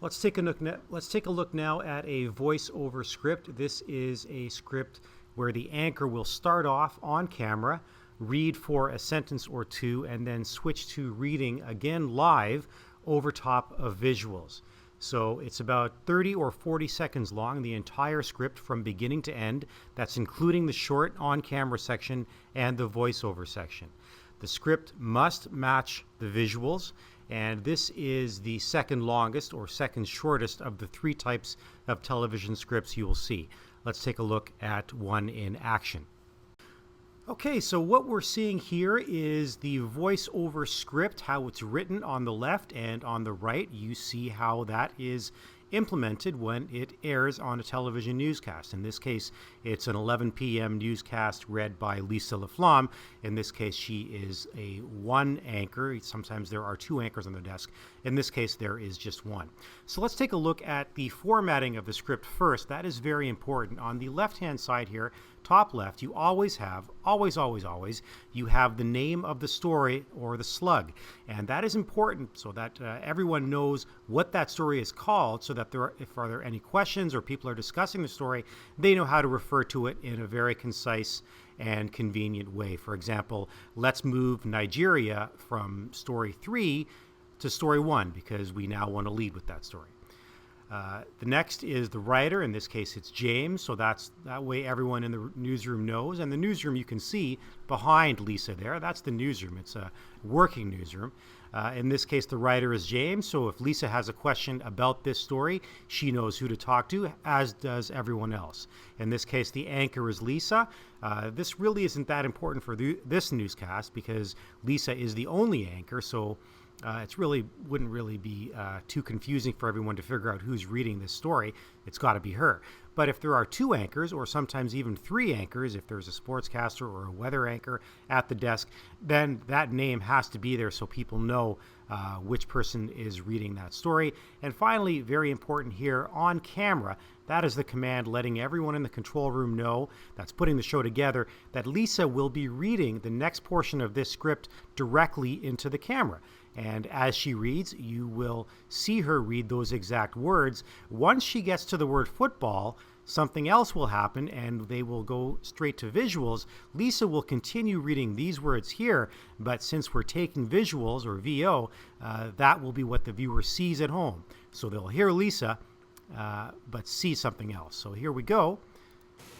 Let's take a look now at a voiceover script. This is a script where the anchor will start off on camera, read for a sentence or two, and then switch to reading again live over top of visuals. So it's about 30 or 40 seconds long, the entire script from beginning to end. That's including the short on-camera section and the voiceover section. The script must match the visuals, and this is the second longest or second shortest of the three types of television scripts you will see. Let's take a look at one in action. Okay, so what we're seeing here is the voiceover script, how it's written on the left, and on the right you see how that is implemented when it airs on a television newscast. In this case, it's an 11 p.m. newscast read by Lisa LaFlamme. In this case, she is a one anchor. Sometimes there are two anchors on the desk. In this case, there is just one. So let's take a look at the formatting of the script first. That is very important. On the left-hand side here, top left, you always have, always, you have the name of the story or the slug. And that is important so that everyone knows what that story is called, so that if there are any questions or people are discussing the story, they know how to refer to it in a very concise and convenient way. For example, let's move Nigeria from story 3 to story 1 because we now want to lead with that story. The next is the writer. In this case, it's James. So that way everyone in the newsroom knows. And the newsroom you can see behind Lisa there. That's the newsroom. It's a working newsroom. In this case, the writer is James. So if Lisa has a question about this story, she knows who to talk to, as does everyone else. In this case, the anchor is Lisa. This really isn't that important for this newscast because Lisa is the only anchor. So it wouldn't really be too confusing for everyone to figure out who's reading this story. It's got to be her. But if there are two anchors, or sometimes even three anchors, if there's a sportscaster or a weather anchor at the desk, then that name has to be there so people know which person is reading that story. And finally, very important here, on camera, that is the command letting everyone in the control room know, that's putting the show together, that Lisa will be reading the next portion of this script directly into the camera. And as she reads, you will see her read those exact words. Once she gets to the word football, something else will happen and they will go straight to visuals. Lisa will continue reading these words here, but since we're taking visuals or VO, that will be what the viewer sees at home. So they'll hear Lisa, but see something else. So here we go.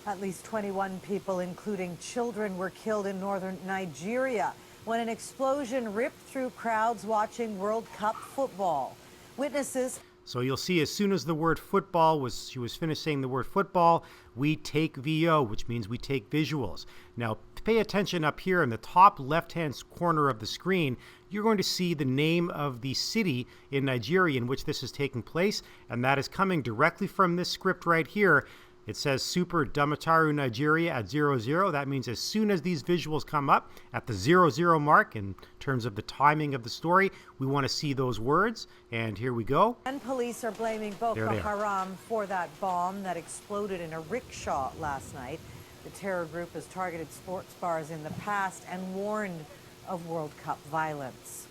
At least 21 people, including children, were killed in northern Nigeria when an explosion ripped through crowds watching World Cup football. Witnesses. So you'll see as soon as the word football she was finished saying the word football, we take VO, which means we take visuals. Now pay attention up here in the top left-hand corner of the screen. You're going to see the name of the city in Nigeria in which this is taking place, and that is coming directly from this script right here. It says Super Damataru Nigeria at 00. That means as soon as these visuals come up at the 00 mark in terms of the timing of the story, we want to see those words. And here we go. And police are blaming Boko Haram for that bomb that exploded in a rickshaw last night. The terror group has targeted sports bars in the past and warned of World Cup violence.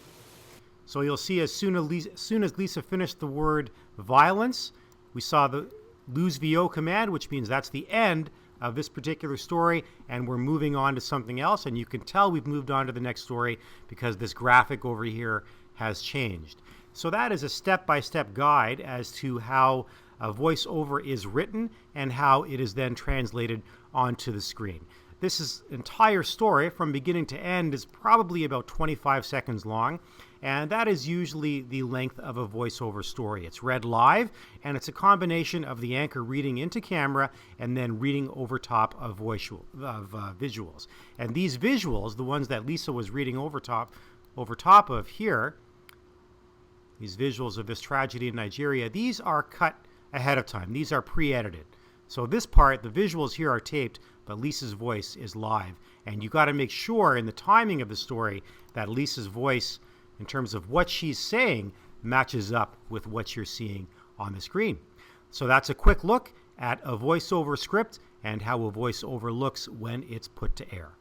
So you'll see as soon as Lisa finished the word violence, we saw the lose VO command, which means that's the end of this particular story, and we're moving on to something else. And you can tell we've moved on to the next story because this graphic over here has changed. So that is a step-by-step guide as to how a voiceover is written and how it is then translated onto the screen. This entire story from beginning to end is probably about 25 seconds long, and that is usually the length of a voiceover story. It's read live, and it's a combination of the anchor reading into camera and then reading over top of visuals. And these visuals, the ones that Lisa was reading over top of here, these visuals of this tragedy in Nigeria, these are cut ahead of time. These are pre-edited. So this part, the visuals here are taped, but Lisa's voice is live. And you got to make sure in the timing of the story that Lisa's voice, in terms of what she's saying, matches up with what you're seeing on the screen. So that's a quick look at a voiceover script and how a voiceover looks when it's put to air.